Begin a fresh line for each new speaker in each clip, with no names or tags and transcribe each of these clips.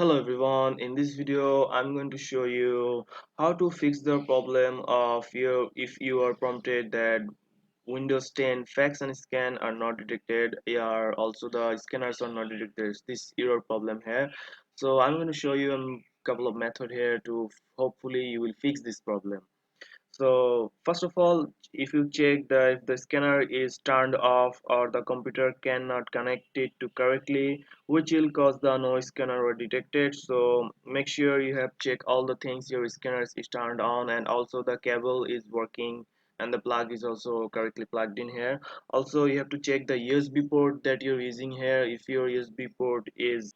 Hello everyone, in this video I'm going to show you how to fix the problem of if you are prompted that Windows 10 fax and scan are not detected, or also the scanners are not detected. There's this error problem here. So I'm going to show you a couple of method here to hopefully you will fix this problem. So first of all, if you check if the scanner is turned off or the computer cannot connect it to correctly, which will cause the no scanner or detected. So make sure you have checked all the things your scanner is turned on, and also the cable is working and the plug is also correctly plugged in here. Also you have to check the USB port that you're using here. If your USB port is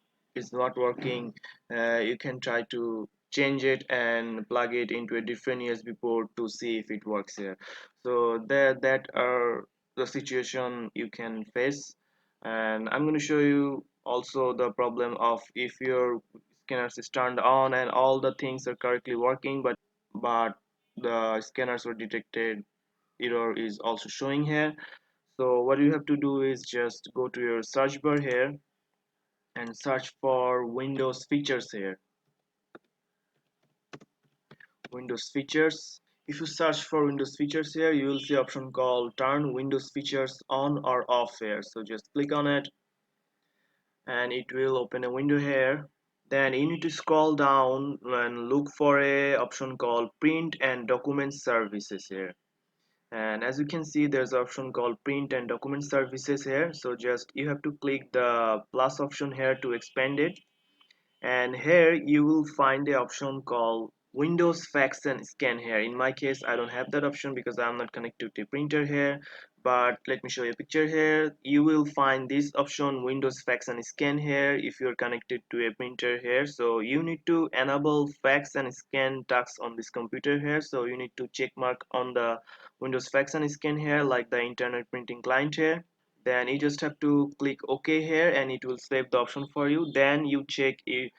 not working, you can try to change it and plug it into a different USB port to see if it works here. So that are the situation you can face, and I'm going to show you also the problem of if your scanners is turned on and all the things are correctly working, but the scanners were detected error is also showing here. So what you have to do is just go to your search bar here and search for Windows features here. Windows features. If you search for Windows features here, you will see option called turn Windows features on or off here. So just click on it and it will open a window here. Then you need to scroll down and look for a option called print and document services here. And as you can see, there's an option called print and document services here. So just you have to click the plus option here to expand it, and here you will find the option called Windows fax and scan here. In my case I don't have that option because I'm not connected to a printer here, but let me show you a picture here. You will find this option Windows fax and scan here if you're connected to a printer here. So you need to enable fax and scan tasks on this computer here. So you need to check mark on the Windows fax and scan here like the internet printing client here. Then you just have to click OK here and it will save the option for you. Then you check if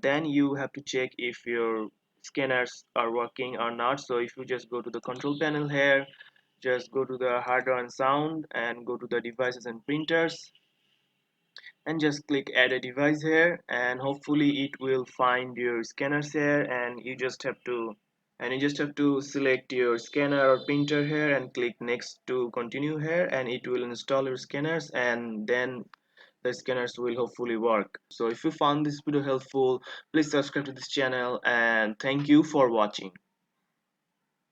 then you have to check if your scanners are working or not. So if you just go to the control panel here, just go to the hardware and sound and go to the devices and printers and just click add a device here, and hopefully it will find your scanners here, and you just have to select your scanner or printer here and click next to continue here, and it will install your scanners, and then the scanners will hopefully work. So if you found this video helpful, please subscribe to this channel, and thank you for watching.